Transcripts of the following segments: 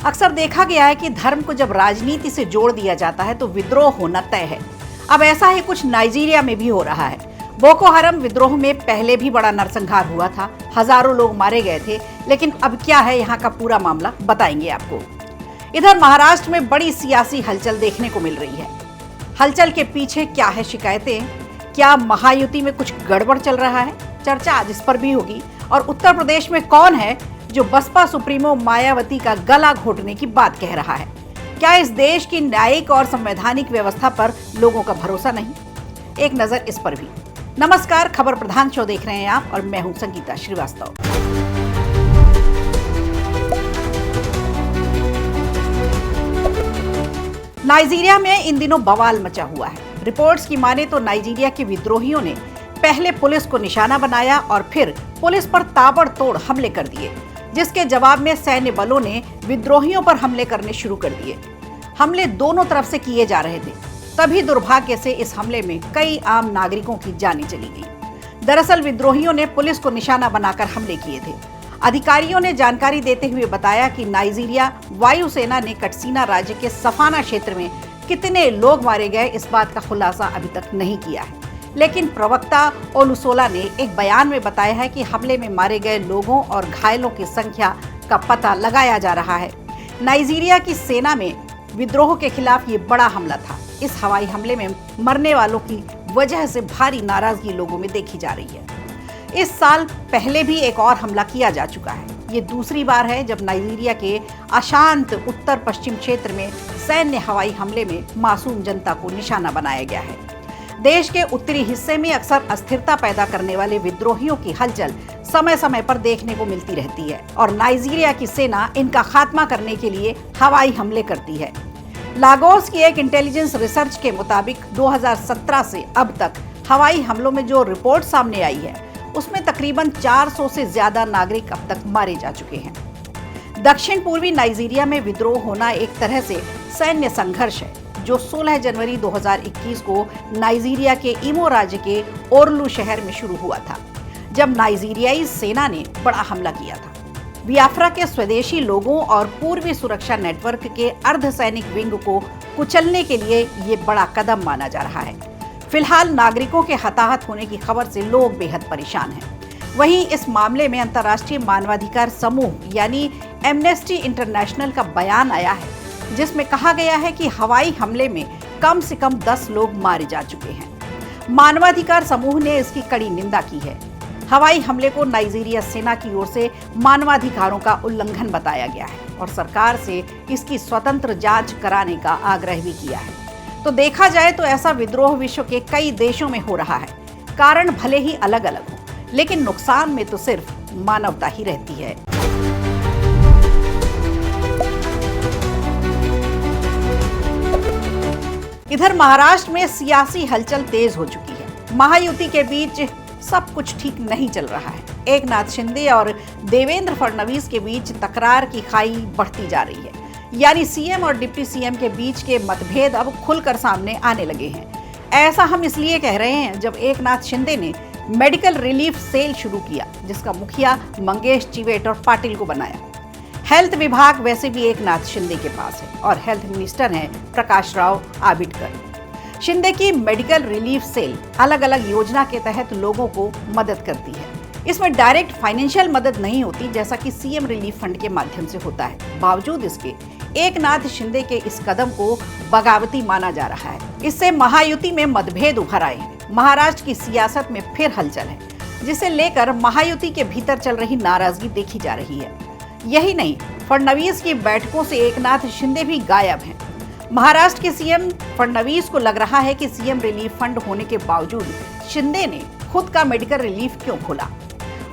अक्सर देखा गया है कि धर्म को जब राजनीति से जोड़ दिया जाता है तो विद्रोह होना तय है। अब ऐसा ही कुछ नाइजीरिया में भी हो रहा है। बोको हरम विद्रोह में पहले भी बड़ा नरसंहार हुआ था, हजारों लोग मारे गए थे। लेकिन अब क्या है यहाँ का पूरा मामला, बताएंगे आपको। इधर महाराष्ट्र में बड़ी सियासी हलचल देखने को मिल रही है। हलचल के पीछे क्या है शिकायतें, क्या महायुति में कुछ गड़बड़ चल रहा है, चर्चा आज इस पर भी होगी। और उत्तर प्रदेश में कौन है जो बसपा सुप्रीमो मायावती का गला घोटने की बात कह रहा है। क्या इस देश की न्यायिक और संवैधानिक व्यवस्था पर लोगों का भरोसा नहीं? एक नजर इस पर भी। नमस्कार, खबर प्रधान शो देख रहे हैं आप और मैं हूं संगीता श्रीवास्तव। नाइजीरिया में इन दिनों बवाल मचा हुआ है। रिपोर्ट्स की माने तो नाइजीरिया के विद्रोहियों ने पहले पुलिस को निशाना बनाया और फिर पुलिस पर ताबड़तोड़ हमले कर दिए, जिसके जवाब में सैन्य बलों ने विद्रोहियों पर हमले करने शुरू कर दिए। हमले दोनों तरफ से किए जा रहे थे, तभी दुर्भाग्य से इस हमले में कई आम नागरिकों की जानें चली गई। दरअसल विद्रोहियों ने पुलिस को निशाना बनाकर हमले किए थे। अधिकारियों ने जानकारी देते हुए बताया कि नाइजीरिया वायुसेना ने कटसीना राज्य के सफाना क्षेत्र में कितने लोग मारे गए इस बात का खुलासा अभी तक नहीं किया है। लेकिन प्रवक्ता ओलुसोला ने एक बयान में बताया है कि हमले में मारे गए लोगों और घायलों की संख्या का पता लगाया जा रहा है। नाइजीरिया की सेना में विद्रोह के खिलाफ ये बड़ा हमला था। इस हवाई हमले में मरने वालों की वजह से भारी नाराजगी लोगों में देखी जा रही है। इस साल पहले भी एक और हमला किया जा चुका है। ये दूसरी बार है जब नाइजीरिया के अशांत उत्तर पश्चिम क्षेत्र में सैन्य हवाई हमले में मासूम जनता को निशाना बनाया गया है। देश के उत्तरी हिस्से में अक्सर अस्थिरता पैदा करने वाले विद्रोहियों की हलचल समय समय पर देखने को मिलती रहती है और नाइजीरिया की सेना इनका खात्मा करने के लिए हवाई हमले करती है। लागोस की एक इंटेलिजेंस रिसर्च के मुताबिक 2017 से अब तक हवाई हमलों में जो रिपोर्ट सामने आई है उसमें तकरीबन 400 से ज्यादा नागरिक अब तक मारे जा चुके हैं। दक्षिण पूर्वी नाइजीरिया में विद्रोह होना एक तरह से सैन्य संघर्ष है जो 16 जनवरी 2021 को नाइजीरिया के इमो राज्य के ओरलू शहर में शुरू हुआ था, जब नाइजीरियाई सेना ने बड़ा हमला किया था। बियाफ्रा के स्वदेशी लोगों और पूर्वी सुरक्षा नेटवर्क के अर्धसैनिक विंग को कुचलने के लिए ये बड़ा कदम माना जा रहा है। फिलहाल नागरिकों के हताहत होने की खबर से लोग बेहद परेशान हैं। वहीं इस मामले में अंतर्राष्ट्रीय मानवाधिकार समूह यानी एमनेस्टी इंटरनेशनल का बयान आया है, जिसमें कहा गया है कि हवाई हमले में कम से कम 10 लोग मारे जा चुके हैं। मानवाधिकार समूह ने इसकी कड़ी निंदा की है। हवाई हमले को नाइजीरिया सेना की ओर से मानवाधिकारों का उल्लंघन बताया गया है और सरकार से इसकी स्वतंत्र जांच कराने का आग्रह भी किया है। तो देखा जाए तो ऐसा विद्रोह विश्व के कई देशों में हो रहा है। कारण भले ही अलग अलग हो, लेकिन नुकसान में तो सिर्फ मानवता ही रहती है। इधर महाराष्ट्र में सियासी हलचल तेज हो चुकी है। महायुति के बीच सब कुछ ठीक नहीं चल रहा है। एकनाथ शिंदे और देवेंद्र फडणवीस के बीच तकरार की खाई बढ़ती जा रही है। यानी सीएम और डिप्टी सीएम के बीच के मतभेद अब खुलकर सामने आने लगे हैं। ऐसा हम इसलिए कह रहे हैं जब एकनाथ शिंदे ने मेडिकल रिलीफ सेल शुरू किया, जिसका मुखिया मंगेश चिवेट और पाटिल को बनाया। हेल्थ विभाग वैसे भी एकनाथ शिंदे के पास है और हेल्थ मिनिस्टर हैं प्रकाश राव आबिटकर। शिंदे की मेडिकल रिलीफ सेल अलग अलग योजना के तहत लोगों को मदद करती है। इसमें डायरेक्ट फाइनेंशियल मदद नहीं होती जैसा कि सीएम रिलीफ फंड के माध्यम से होता है। बावजूद इसके एकनाथ शिंदे के इस कदम को बगावती माना जा रहा है। इससे महायुति में मतभेद उभर आए हैं। महाराष्ट्र की सियासत में फिर हलचल है, जिसे लेकर महायुति के भीतर चल रही नाराजगी देखी जा रही है। यही नहीं, फडणवीस की बैठकों से एकनाथ शिंदे भी गायब हैं। महाराष्ट्र के सीएम फडणवीस को लग रहा है कि सीएम रिलीफ फंड होने के बावजूद शिंदे ने खुद का मेडिकल रिलीफ क्यों खोला।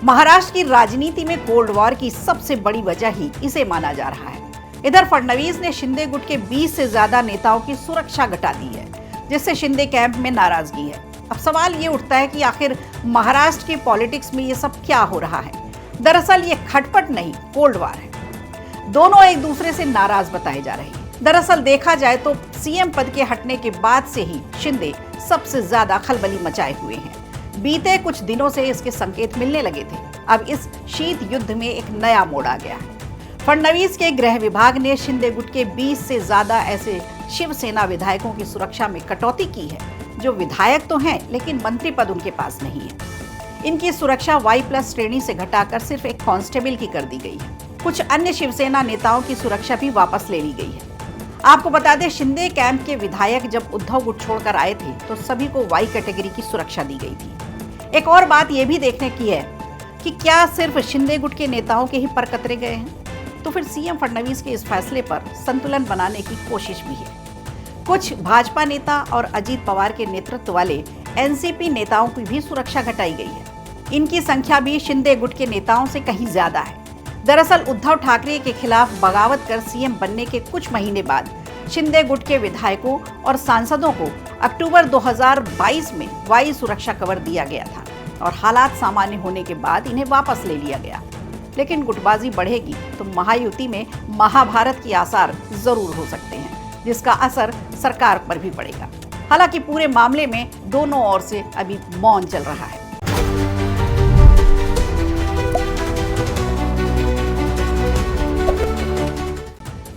महाराष्ट्र की राजनीति में कोल्ड वॉर की सबसे बड़ी वजह ही इसे माना जा रहा है। इधर फडणवीस ने शिंदे गुट के 20 से ज्यादा नेताओं की सुरक्षा घटा दी है, जिससे शिंदे कैंप में नाराजगी है। अब सवाल ये उठता है कि आखिर महाराष्ट्र की पॉलिटिक्स में ये सब क्या हो रहा है। दरअसल ये खटपट नहीं, कोल्ड वॉर है। दोनों एक दूसरे से नाराज बताए जा रहे हैं। दरअसल देखा जाए तो सीएम पद के हटने के बाद से ही शिंदे सबसे ज्यादा खलबली मचाए हुए हैं। बीते कुछ दिनों से इसके संकेत मिलने लगे थे। अब इस शीत युद्ध में एक नया मोड़ आ गया है। फडणवीस के गृह विभाग ने शिंदे गुट के 20 से ज्यादा ऐसे शिवसेना विधायकों की सुरक्षा में कटौती की है जो विधायक तो हैं लेकिन मंत्री पद उनके पास नहीं है। इनकी सुरक्षा Y+ श्रेणी से घटाकर सिर्फ एक कांस्टेबल की कर दी गई है। कुछ अन्य शिवसेना नेताओं की सुरक्षा भी वापस ले ली गई है। आपको बता दें, शिंदे कैंप के विधायक जब उद्धव गुट छोड़कर आए थे तो सभी को Y कैटेगरी की सुरक्षा दी गई थी। एक और बात यह भी देखने की है कि क्या सिर्फ शिंदे गुट के नेताओं के ही पर कतरे गए हैं, तो फिर सीएम फडणवीस के इस फैसले पर संतुलन बनाने की कोशिश भी है। कुछ भाजपा नेता और अजीत पवार के नेतृत्व वाले एनसीपी नेताओं की भी सुरक्षा घटाई गई है। इनकी संख्या भी शिंदे गुट के नेताओं से कहीं ज्यादा है। दरअसल उद्धव ठाकरे के खिलाफ बगावत कर सीएम बनने के कुछ महीने बाद शिंदे गुट के विधायकों और सांसदों को अक्टूबर 2022 में Y सुरक्षा कवर दिया गया था और हालात सामान्य होने के बाद इन्हें वापस ले लिया गया। लेकिन गुटबाजी बढ़ेगी तो महायुति में महाभारत की आसार जरूर हो सकते हैं, जिसका असर सरकार पर भी पड़ेगा। हालांकि पूरे मामले में दोनों ओर से अभी मौन चल रहा है।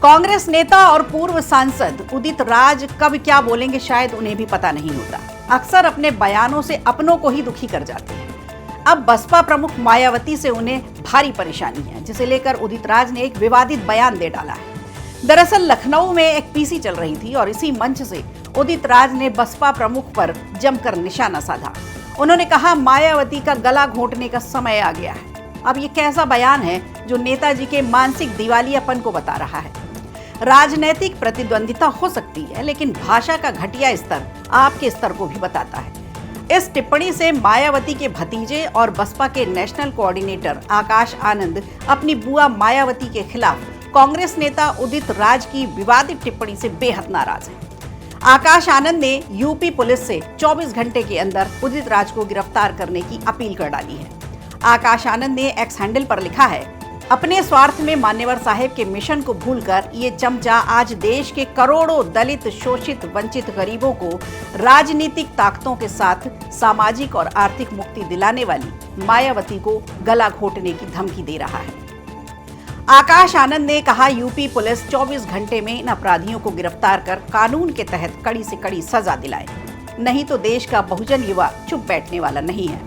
कांग्रेस नेता और पूर्व सांसद उदित राज कब क्या बोलेंगे शायद उन्हें भी पता नहीं होता। अक्सर अपने बयानों से अपनों को ही दुखी कर जाते हैं। अब बसपा प्रमुख मायावती से उन्हें भारी परेशानी है, जिसे लेकर उदित राज ने एक विवादित बयान दे डाला है। दरअसल लखनऊ में एक पीसी चल रही थी और इसी मंच से उदित राज ने बसपा प्रमुख पर जमकर निशाना साधा। उन्होंने कहा, मायावती का गला घोंटने का समय आ गया है। अब ये कैसा बयान है जो नेताजी के मानसिक दिवालियापन को बता रहा है। राजनीतिक प्रतिद्वंदिता हो सकती है, लेकिन भाषा का घटिया स्तर आपके स्तर को भी बताता है। इस टिप्पणी से मायावती के भतीजे और बसपा के नेशनल कोऑर्डिनेटर आकाश आनंद अपनी बुआ मायावती के खिलाफ कांग्रेस नेता उदित राज की विवादित टिप्पणी से बेहद नाराज हैं। आकाश आनंद ने यूपी पुलिस से 24 घंटे के अंदर उदित राज को गिरफ्तार करने की अपील कर डाली है। आकाश आनंद ने एक्स हैंडल पर लिखा है, अपने स्वार्थ में मान्यवर साहेब के मिशन को भूलकर ये चमचा आज देश के करोड़ों दलित, शोषित, वंचित गरीबों को राजनीतिक ताकतों के साथ सामाजिक और आर्थिक मुक्ति दिलाने वाली मायावती को गला घोंटने की धमकी दे रहा है। आकाश आनंद ने कहा, यूपी पुलिस 24 घंटे में इन अपराधियों को गिरफ्तार कर कानून के तहत कड़ी से कड़ी सजा दिलाए, नहीं तो देश का बहुजन युवा चुप बैठने वाला नहीं है।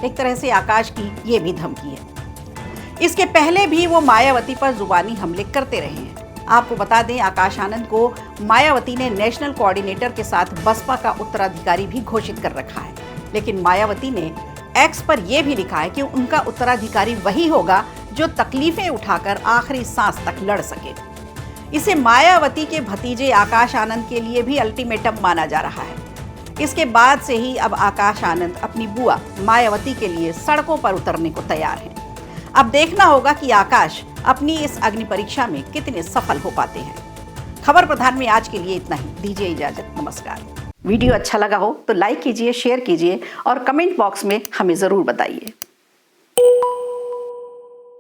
एक तरह से आकाश की ये भी धमकी है। इसके पहले भी वो मायावती पर जुबानी हमले करते रहे हैं। आपको बता दें, आकाश आनंद को मायावती ने नेशनल कोऑर्डिनेटर के साथ बसपा का उत्तराधिकारी भी घोषित कर रखा है, लेकिन मायावती ने एक्स पर यह भी लिखा है कि उनका उत्तराधिकारी वही होगा जो तकलीफें उठाकर आखिरी सांस तक लड़ सके। इसे मायावती के भतीजे आकाश आनंद के लिए भी अल्टीमेटम माना जा रहा है। इसके बाद से ही अब आकाश आनंद अपनी बुआ मायावती के लिए सड़कों पर उतरने को तैयार हैं। अब देखना होगा कि आकाश अपनी इस अग्नि परीक्षा में कितने सफल हो पाते हैं। खबर प्रधान में आज के लिए इतना ही। दीजिए इजाजत, नमस्कार। वीडियो अच्छा लगा हो तो लाइक कीजिए, शेयर कीजिए और कमेंट बॉक्स में हमें जरूर बताइए।